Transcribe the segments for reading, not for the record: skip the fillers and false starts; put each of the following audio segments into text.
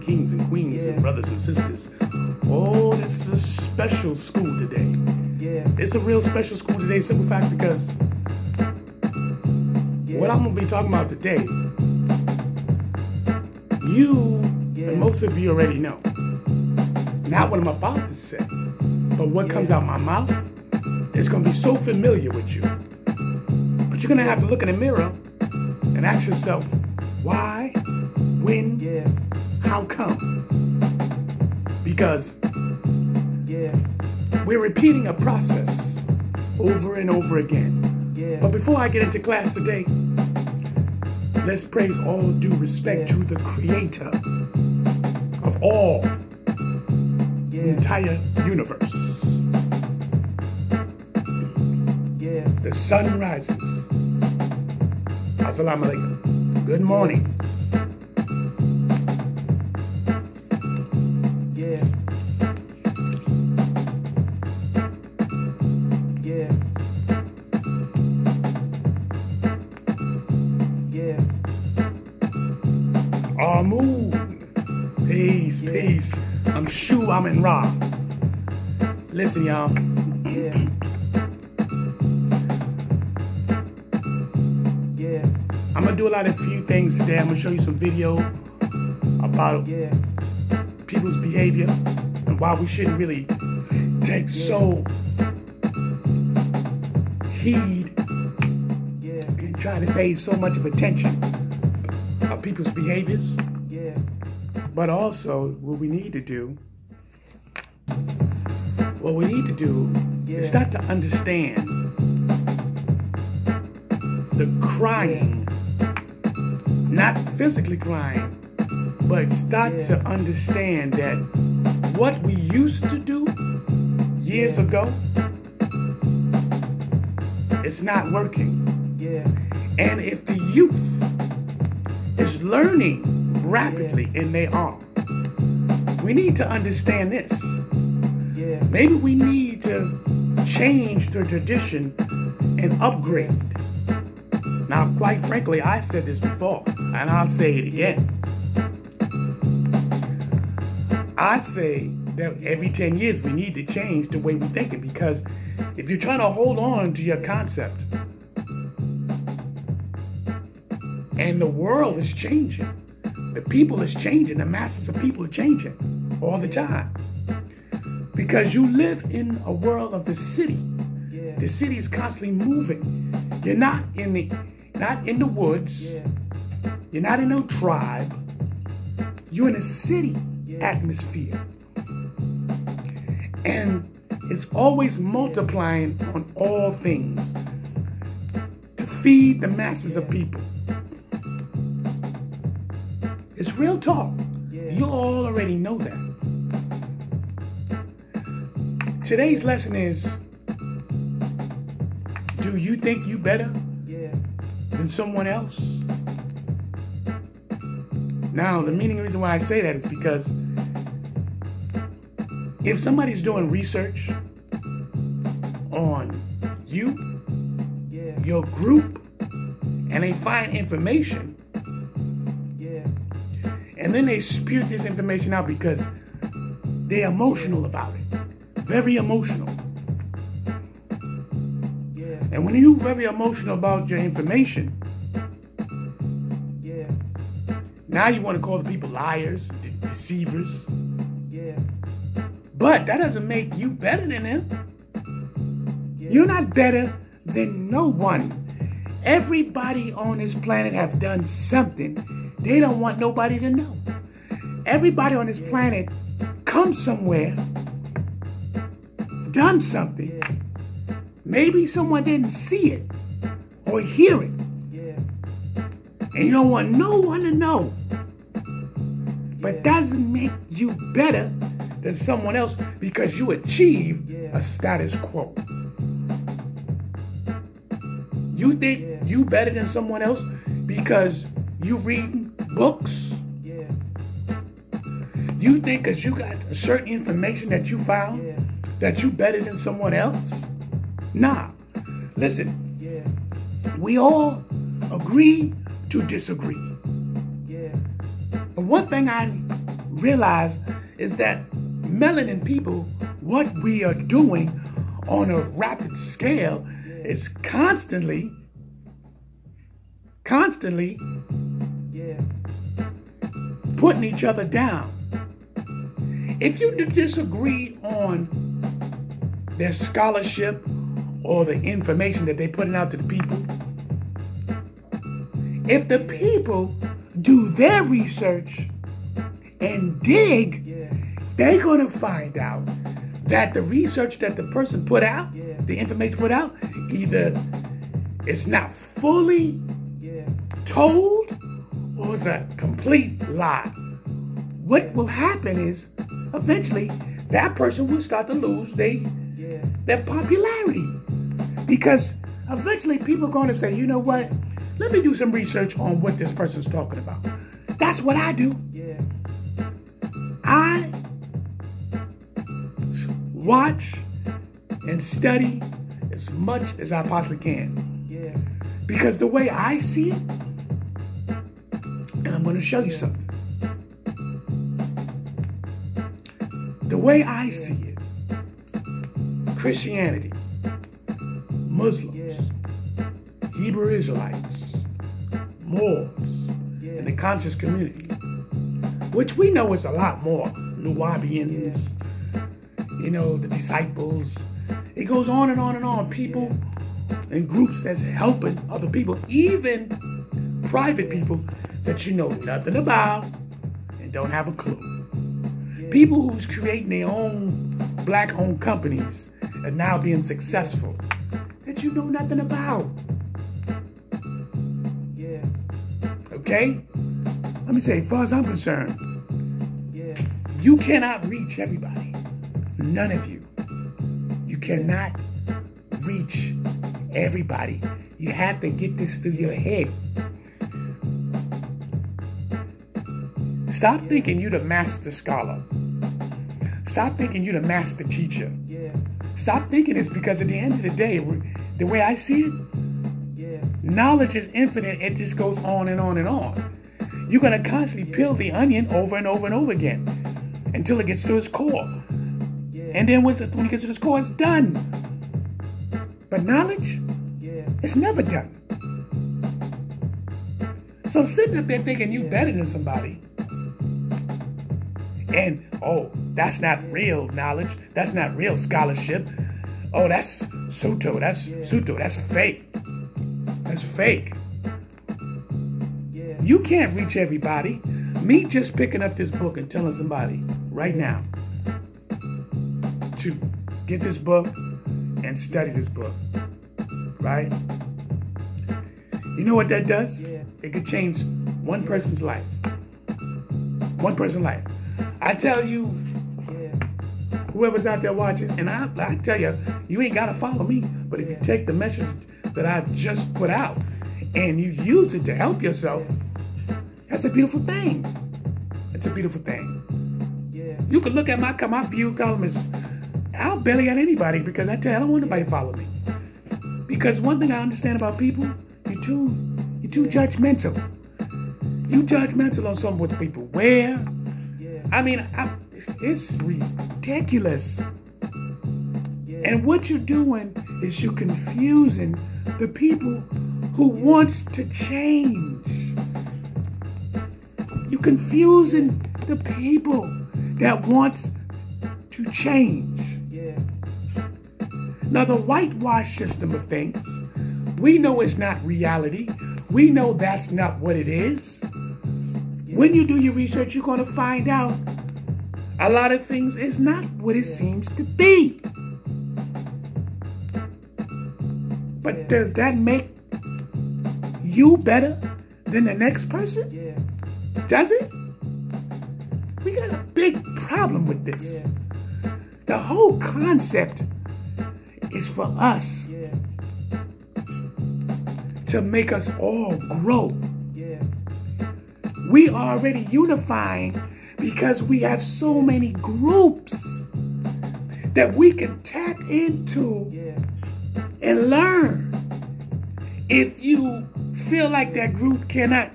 kings and queens and brothers and sisters. Oh, this is a special school today. It's a real special school today, simple fact, because what I'm going to be talking about today, you, and most of you already know, not what I'm about to say, but what comes out my mouth is going to be so familiar with you. But you're going to have to look in the mirror and ask yourself, why, when, how come? Because we're repeating a process over and over again. But before I get into class today, let's praise all due respect to the creator of all, the entire universe. The sun rises. Assalamu alaikum. Good morning. Amun. Peace, peace. I'm SHU AMUN RA. Listen, y'all. I'm gonna do a few things today. I'm gonna show you some video about people's behavior and why we shouldn't really take so heed and try to pay so much of attention of people's behaviors. But also, what we need to do is start to understand the crying. Not physically crying, but start to understand that what we used to do years ago, it's not working. And if the youth is learning rapidly, and they are, we need to understand this. Maybe we need to change the tradition and upgrade. Now, quite frankly, I said this before, and I'll say it again. I say that every 10 years we need to change the way we're thinking, because if you're trying to hold on to your concept, and the world is changing, the people is changing, the masses of people are changing all the time. Because you live in a world of the city. The city is constantly moving. You're not in the woods. You're not in no tribe. You're in a city atmosphere. And it's always multiplying on all things to feed the masses of people. It's real talk. You all already know that. Today's lesson is, do you think you better than someone else? Now, the reason why I say that is because if somebody's doing research on you, your group, and they find information, and then they spew this information out because they're emotional about it. Very emotional. And when you're very emotional about your information, now you want to call the people liars, deceivers. But that doesn't make you better than them. You're not better than no one. Everybody on this planet have done something they don't want nobody to know. Everybody on this planet come somewhere, done something. Maybe someone didn't see it or hear it. And you don't want no one to know. But doesn't make you better than someone else because you achieved a status quo. You think you better than someone else because you reading books? You think because you got certain information that you found that you better than someone else? Nah. Listen, we all agree to disagree. But one thing I realize is that melanin people, what we are doing on a rapid scale is constantly putting each other down. If you disagree on their scholarship or the information that they're putting out to the people, if the people do their research and dig, they're going to find out that the research that the person put out, the information put out, either it's not fully told or it's a complete lie. What will happen is eventually that person will start to lose their popularity, because eventually people are going to say, you know what, let me do some research on what this person's talking about. That's what I do. I watch and study as much as I possibly can, because the way I see it, and I'm going to show you something. The way I see it, Christianity, Muslims, Hebrew Israelites, Moors, and the conscious community, which we know is a lot more, Nuwabians, you know, the disciples. It goes on and on and on. People and groups that's helping other people, even private people that you know nothing about and don't have a clue. People who's creating their own black-owned companies and now being successful that you know nothing about. Okay? Let me say, as far as I'm concerned, you cannot reach everybody. None of you. You cannot reach everybody. You have to get this through your head. Stop thinking you're the master scholar. Stop thinking you're the master teacher. Stop thinking it's because at the end of the day, the way I see it, knowledge is infinite. It just goes on and on and on. You're going to constantly peel the onion over and over and over again until it gets to its core. And then when it gets to its core, it's done. But knowledge, it's never done. So sitting up there thinking you better than somebody, and, oh, that's not real knowledge. That's not real scholarship. Oh, that's Suto. That's fake. That's fake. You can't reach everybody. Me just picking up this book and telling somebody right now to get this book and study this book, right? You know what that does? It could change one person's life. One person's life. I tell you, whoever's out there watching, and I tell you, you ain't got to follow me, but if you take the message that I've just put out and you use it to help yourself, that's a beautiful thing. It's a beautiful thing. You can look at my view column is, I'll barely at anybody, because I tell you, I don't want anybody to follow me. Because one thing I understand about people, you're too judgmental. You judgmental on something what people wear. I mean, it's ridiculous. And what you're doing is you're confusing the people who wants to change. You're confusing the people that wants to change. Now, the whitewash system of things, we know it's not reality. We know that's not what it is. When you do your research, you're going to find out a lot of things is not what it seems to be. But does that make you better than the next person? Does it? We got a big problem with this. The whole concept is for us to make us all grow. We are already unifying because we have so many groups that we can tap into and learn. If you feel like that group cannot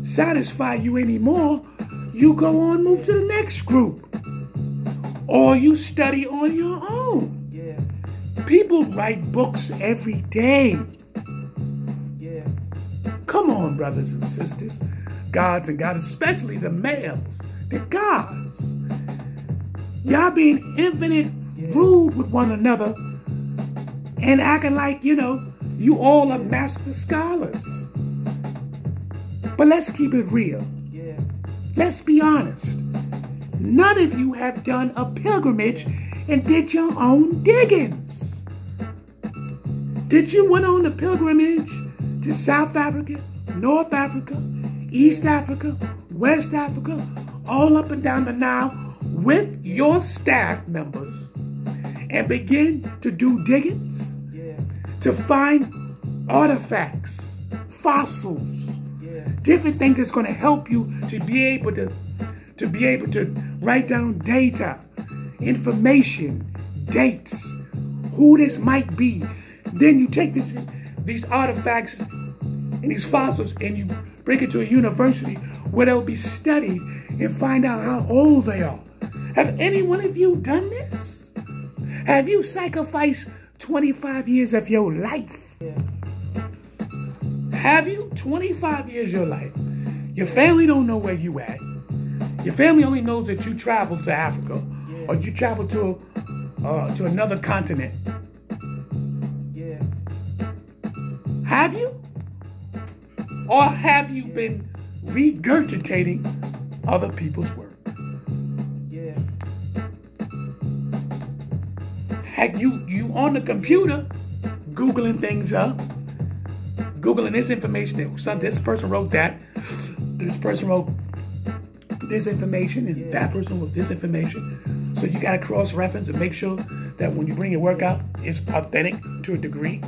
satisfy you anymore, you go on, move to the next group. Or you study on your own. Yeah. People write books every day. Yeah. Come on, brothers and sisters, gods and gods, especially the males, the gods. Y'all being infinite rude with one another and acting like, you all are master scholars. But let's keep it real. Yeah. Let's be honest. None of you have done a pilgrimage and did your own diggings. Did you went on a pilgrimage to South Africa, North Africa, East Africa, West Africa, all up and down the Nile with your staff members and begin to do diggings? Yeah. To find artifacts, fossils, different things that's going to help you to be able to write down data, information, dates, who this might be. Then you take these artifacts and these fossils and you bring it to a university where they'll be studied and find out how old they are. Have any one of you done this? Have you sacrificed 25 years of your life? Have you? 25 years of your life. Your family don't know where you at. Your family only knows that you traveled to Africa or you traveled to another continent. Yeah. Have you? Or have you been regurgitating other people's work? Yeah. Had you on the computer Googling things up, Googling this information, this person wrote that, this person wrote this information, and that person wrote this information. So you got to cross-reference and make sure that when you bring your work out, it's authentic to a degree.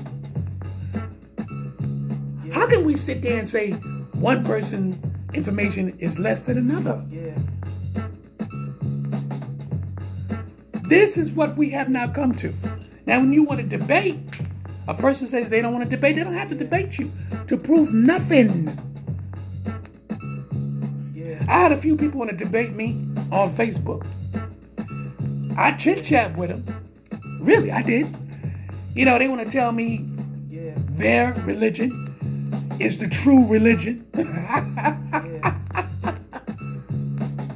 How can we sit there and say one person's information is less than another? Yeah. This is what we have now come to. Now, when you want to debate, a person says they don't want to debate. They don't have to debate you to prove nothing. Yeah. I had a few people want to debate me on Facebook. I chit-chat with them. Really, I did. They want to tell me their religion is the true religion.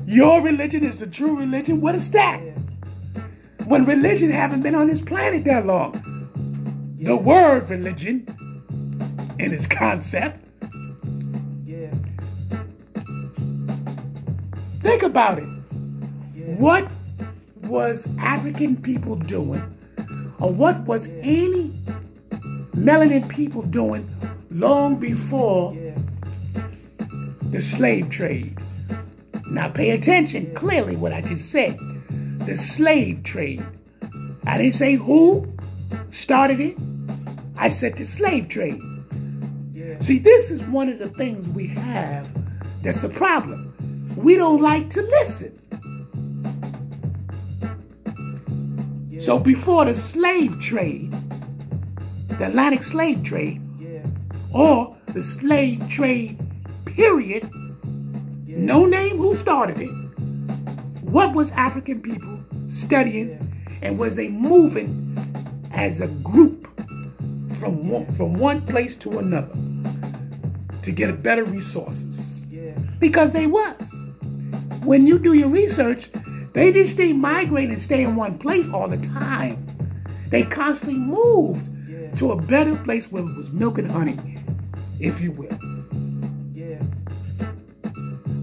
Your religion is the true religion? What is that? When religion haven't been on this planet that long. The word religion and its concept. Yeah. Think about it. What was African people doing, or what was any melanin people doing long before the slave trade? Now pay attention clearly what I just said. The slave trade. I didn't say who started it. I said the slave trade. See, this is one of the things we have that's a problem. We don't like to listen. So before the slave trade, the Atlantic slave trade, or the slave trade period, no name who started it, what was African people studying, and was they moving as a group from one place to another to get better resources? Because they was. When you do your research, they didn't stay migrating and stay in one place all the time. They constantly moved to a better place where it was milk and honey, if you will.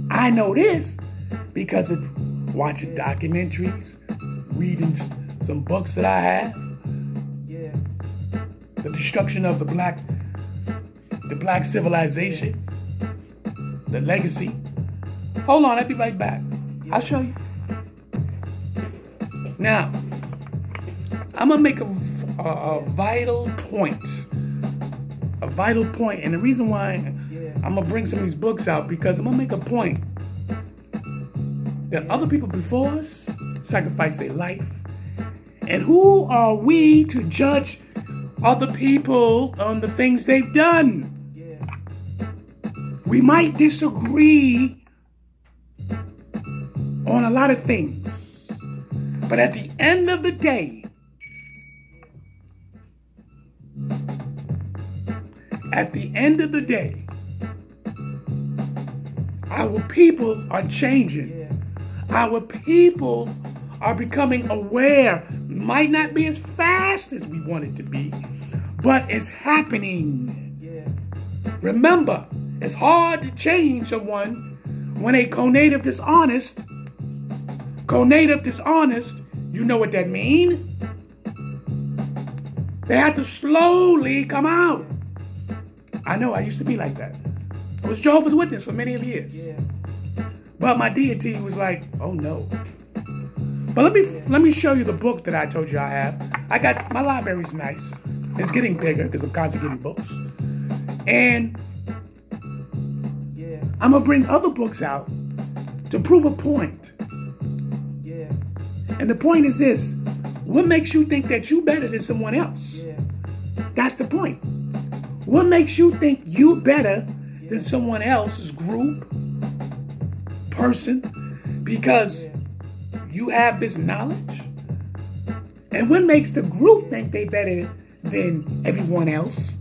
I know this because of watching documentaries, reading some books that I have. The destruction of the black civilization, the legacy. Hold on, I'll be right back. I'll show you. Now, I'm gonna make a vital point. A vital point, and the reason why I'm gonna bring some of these books out, because I'm gonna make a point that other people before us sacrificed their life, and who are we to judge other people on the things they've done? We might disagree on a lot of things. But at the end of the day, our people are changing. Our people are becoming aware. Might not be as fast as we want it to be, but it's happening. Remember, it's hard to change someone when a co-native dishonest, you know what that means? They have to slowly come out. I know, I used to be like that. I was Jehovah's Witness for many of years. But my deity was like, oh no. But let me show you the book that I told you I have. My library's nice. It's getting bigger because I'm constantly getting books. And I'm going to bring other books out to prove a point. And the point is this. What makes you think that you're better than someone else? That's the point. What makes you think you're better than someone else's group, person, because you have this knowledge? And what makes the group think they better than everyone else?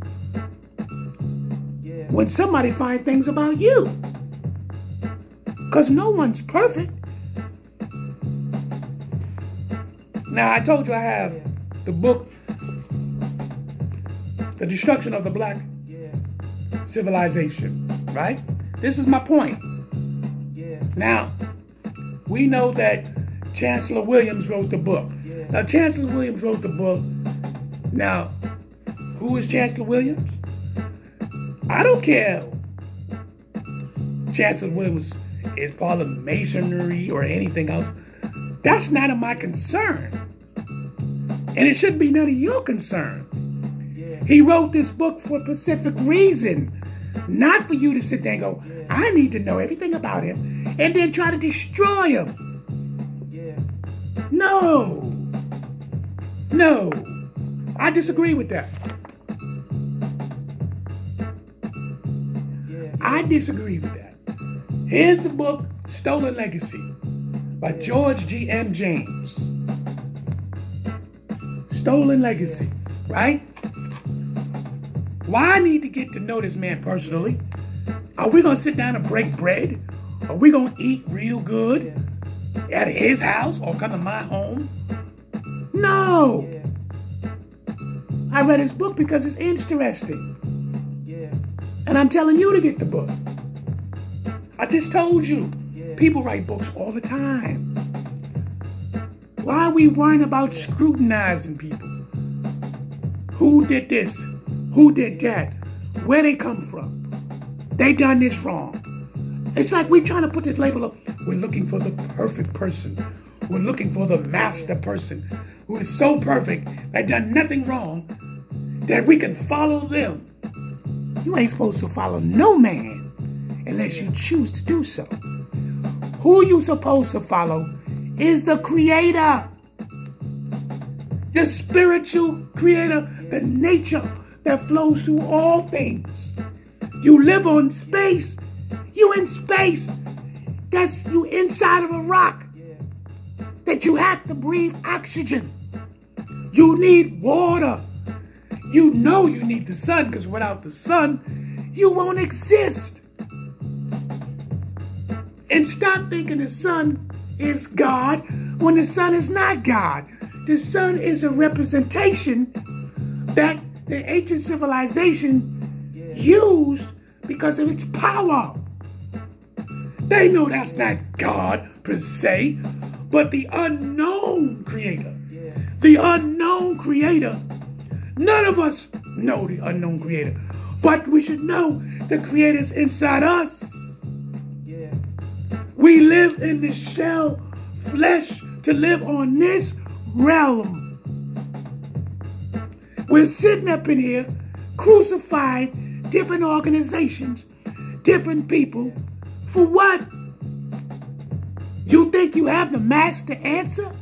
When somebody finds things about you. Because no one's perfect. Now, I told you I have the book, The Destruction of the Black Civilization, right? This is my point. Now, we know that Chancellor Williams wrote the book. Now, Chancellor Williams wrote the book. Now, who is Chancellor Williams? I don't care. Chancellor Williams is part of Masonry or anything else. That's none of my concern. And it shouldn't be none of your concern. He wrote this book for a specific reason. Not for you to sit there and go, I need to know everything about him, and then try to destroy him. No. No. I disagree with that. I disagree with that. Here's the book, Stolen Legacy, by George G.M. James. Stolen Legacy, right? Why I need to get to know this man personally? Are we going to sit down and break bread? Are we going to eat real good at his house or come to my home? No. I read his book because it's interesting. And I'm telling you to get the book. I just told you. People write books all the time. Why are we worrying about scrutinizing people? Who did this? Who did that? Where they come from? They done this wrong. It's like we're trying to put this label up. We're looking for the perfect person. We're looking for the master person who is so perfect, they done nothing wrong, that we can follow them. You ain't supposed to follow no man unless you choose to do so. Who you supposed to follow is the Creator. The spiritual Creator, the nature that flows through all things. You live on space. You in space. That's you inside of a rock. That you have to breathe oxygen. You need water. You know you need the sun, because without the sun, you won't exist. And stop thinking the sun is God when the sun is not God. The sun is a representation that the ancient civilization used because of its power. They know that's not God per se, but the unknown Creator. The unknown Creator. None of us know the unknown Creator, but we should know the Creator's inside us. We live in the shell, flesh, to live on this realm. We're sitting up in here, crucified different organizations, different people. For what? You think you have the master answer?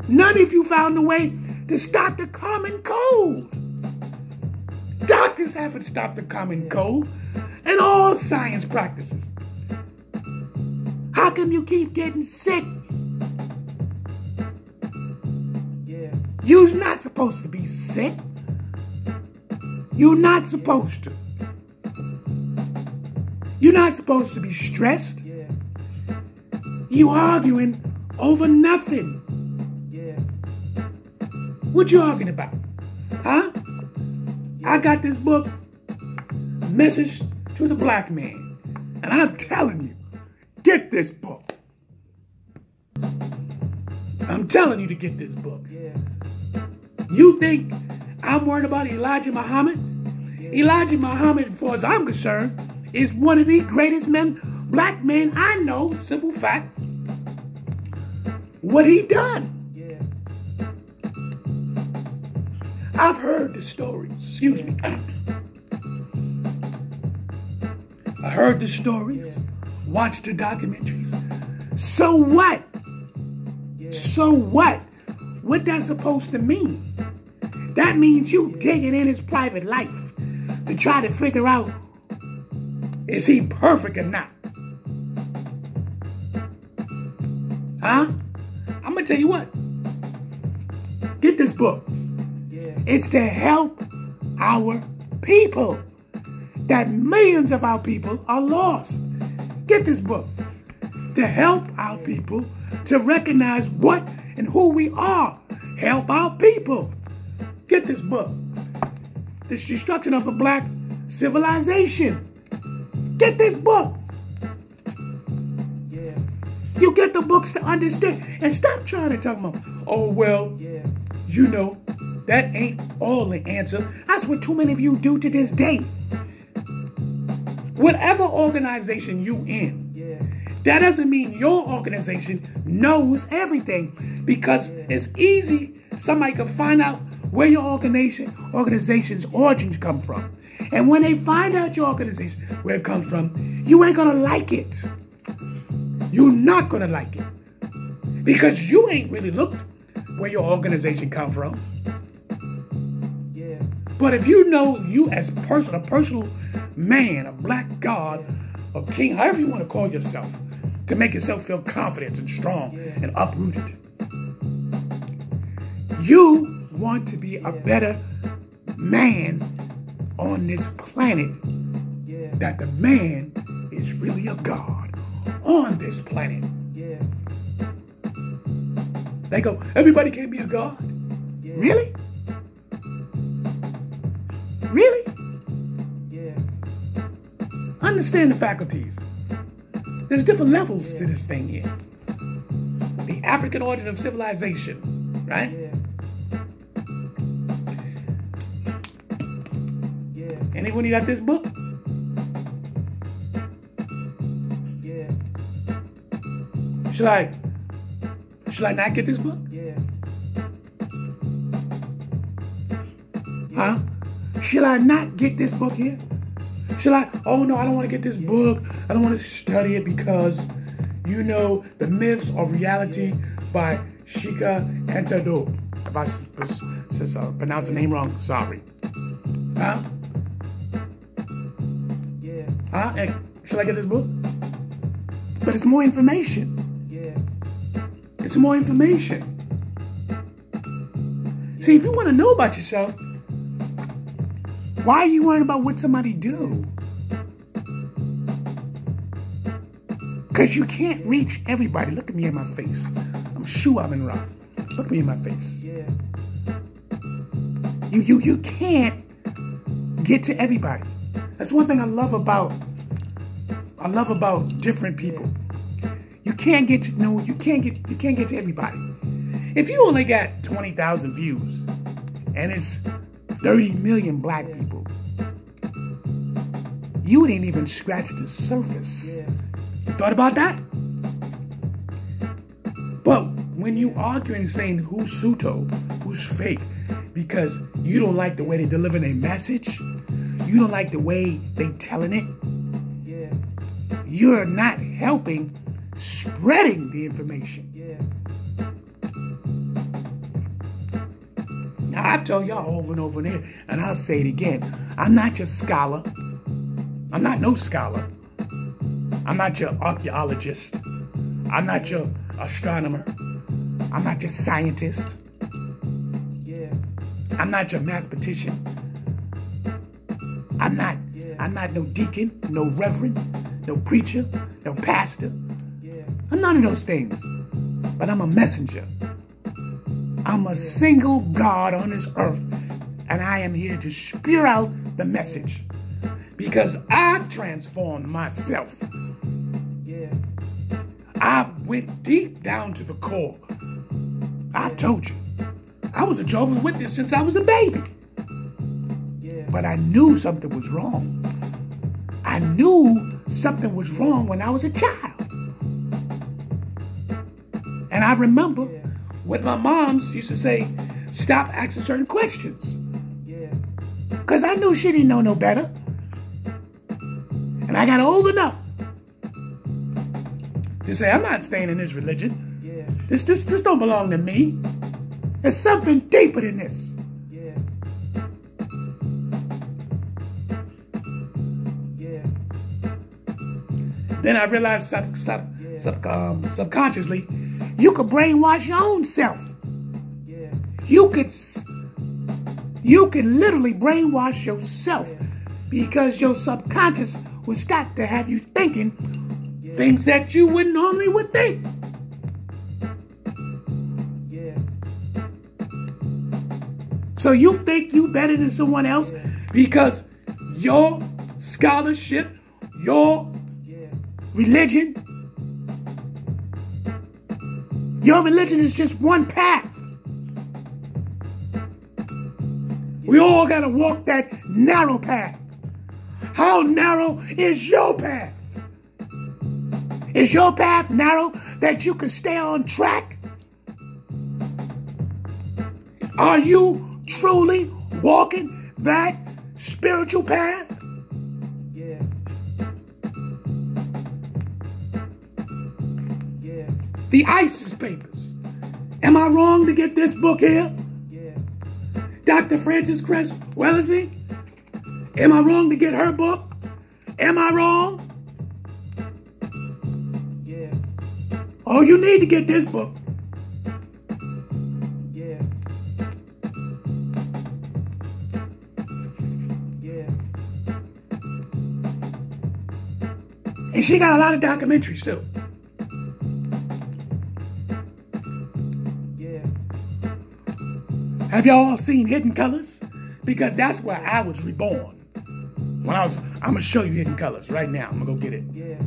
None of you found a way to stop the common cold. Doctors haven't stopped the common cold and all science practices. How come you keep getting sick? Yeah. You're not supposed to be sick. You're not supposed to. You're not supposed to be stressed. Yeah. You arguing over nothing. Yeah. What you arguing about? Huh? I got this book, Message to the Black Man. And I'm telling you, get this book. I'm telling you to get this book. Yeah. You think I'm worried about Elijah Muhammad? Elijah Muhammad, as far as I'm concerned, is one of the greatest black men I know. Simple fact. What he done. Yeah. I've heard the stories. Excuse me. I heard the stories. Watched the documentaries. So what? Yeah. So what? What that's supposed to mean? That means you digging in his private life to try to figure out, is he perfect or not? Huh? I'm going to tell you what. Get this book. Yeah. It's to help our people. That millions of our people are lost. Get this book. To help our people to recognize what and who we are. Help our people. Get this book. The Destruction of a Black Civilization. Get this book. Yeah. You get the books to understand. And stop trying to talk about, oh, well, Yeah. you know, that ain't all the answer. That's what too many of you do to this day. Whatever organization you in, Yeah. that doesn't mean your organization knows everything, because it's easy. Somebody can find out where your organization's origins come from. And when they find out your organization, where it comes from, you ain't gonna like it. You're not gonna like it. Because you ain't really looked where your organization come from. Yeah. But if you know you as a personal man, a black god, a king, however you want to call yourself, to make yourself feel confident and strong and uprooted. You want to be a better man on this planet, Yeah. that the man is really a god on this planet. Yeah. They go, everybody can't be a god. Yeah. Really? Really? Yeah. Understand the faculties. There's different levels to this thing here. The African origin of civilization, right? Yeah. Yeah. Anyone got this book? Yeah. Should I not get this book? Yeah. Huh? Should I not get this book here? Should I? Oh no, I don't want to get this book. I don't want to study it because, you know, the myths of reality by Shika Antado. If I pronounce the name wrong, sorry. Huh? Yeah. Huh? And should I get this book? But it's more information. Yeah. It's more information. See, if you want to know about yourself, why are you worrying about what somebody do? Because you can't reach everybody. Look at me in my face. I'm SHU AMUN RA. Look at me in my face. Yeah. You can't get to everybody. That's one thing I love about different people. You can't get to know, you can't get to everybody. If you only got 20,000 views and it's 30 million black people, you didn't even scratch the surface. Yeah. You thought about that? But when you arguing saying who's pseudo, who's fake, because you don't like the way they deliver their message, you don't like the way they telling it, Yeah. you're not helping spreading the information. Yeah. Now, I've told y'all over and over and here, and I'll say it again. I'm not your scholar. I'm not no scholar. I'm not your archaeologist. I'm not your astronomer. I'm not your scientist. Yeah. I'm not your mathematician. I'm not no deacon, no reverend, no preacher, no pastor. Yeah. I'm none of those things. But I'm a messenger. I'm a single God on this earth. And I am here to spew out the message. Because I've transformed myself. Yeah. I've went deep down to the core. I've told you. I was a Jehovah's Witness since I was a baby. Yeah. But I knew something was wrong. I knew something was wrong when I was a child. And I remember when my moms used to say, stop asking certain questions. Yeah. Because I knew she didn't know no better. And I got old enough to say, I'm not staying in this religion. Yeah. This don't belong to me. There's something deeper than this. Yeah. Yeah. Then I realized subconsciously, you could brainwash your own self. Yeah. You can literally brainwash yourself because your subconscious will start to have you thinking things that you wouldn't normally would think. Yeah. So you think you better than someone else because your scholarship, your religion is just one path. We all gotta walk that narrow path. How narrow is your path? Is your path narrow that you can stay on track? Are you truly walking that spiritual path? Yeah. Yeah. The ISIS Papers. Am I wrong to get this book here? Yeah. Dr. Frances Cress Wellington? Am I wrong to get her book? Am I wrong? Yeah. Oh, you need to get this book. Yeah. Yeah. And she got a lot of documentaries too. Yeah. Have y'all seen Hidden Colors? Because that's where I was reborn. I'm gonna show you Hidden Colors right now. I'm gonna go get it. Yeah.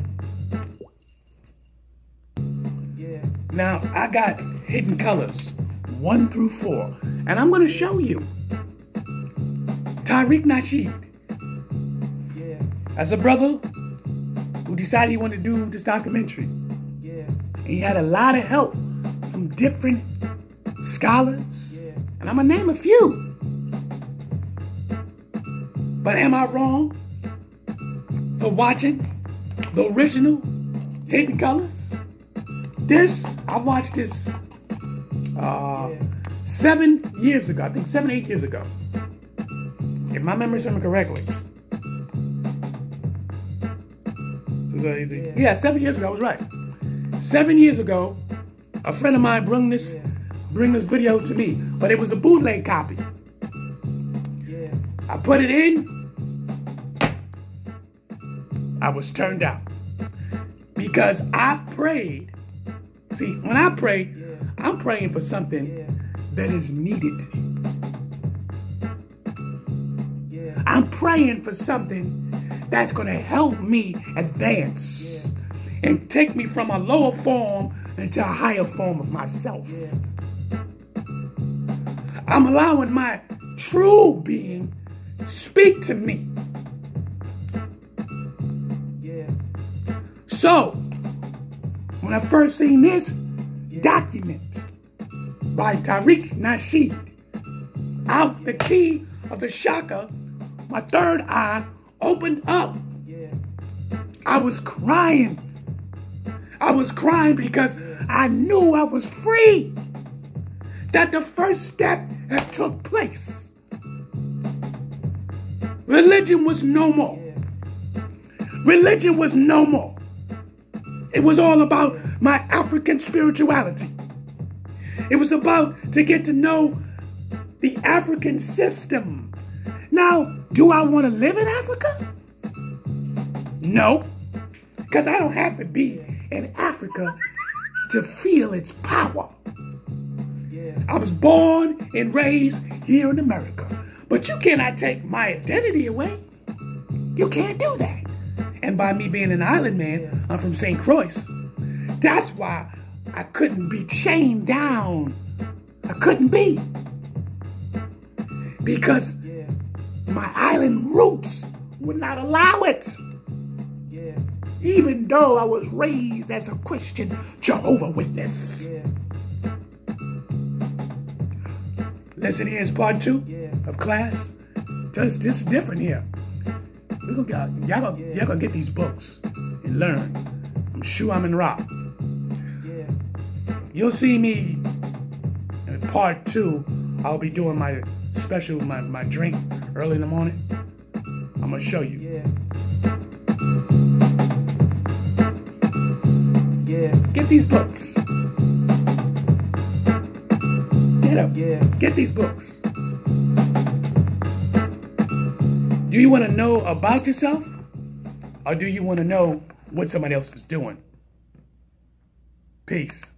Yeah. Now, I got Hidden Colors 1 through 4. And I'm gonna show you Tariq Nasheed. Yeah. As a brother who decided he wanted to do this documentary. Yeah. He had a lot of help from different scholars. Yeah. And I'm gonna name a few. But am I wrong for watching the original Hidden Colors? I watched this 7 years ago. I think 7, 8 years ago. If my memory serves me correctly. Yeah, 7 years ago, I was right. 7 years ago, a friend of mine bring this video to me, but it was a bootleg copy. Yeah. I put it in. I was turned out because I prayed. See, when I pray, I'm praying for something that is needed. Yeah. I'm praying for something that's going to help me advance and take me from a lower form into a higher form of myself. I'm allowing my true being speak to me. So, when I first seen this document by Tariq Nasheed, out the key of the chakra, my third eye opened up. I was crying. I was crying because I knew I was free. That the first step had took place. Religion was no more. Religion was no more. It was all about my African spirituality. It was about to get to know the African system. Now, do I want to live in Africa? No, because I don't have to be in Africa to feel its power. I was born and raised here in America, but you cannot take my identity away. You can't do that. And by me being an island man, I'm from St. Croix. That's why I couldn't be chained down. I couldn't be. Because my island roots would not allow it. Even though I was raised as a Christian Jehovah Witness. Listen, here's part 2 of class. This is different here. Y'all gonna get these books and learn. I'm SHU AMUN RA. You'll see me in part 2. I'll be doing my special, my drink early in the morning. I'm gonna show you. Get these books. Get up. Get these books. Do you want to know about yourself? Or do you want to know what somebody else is doing? Peace.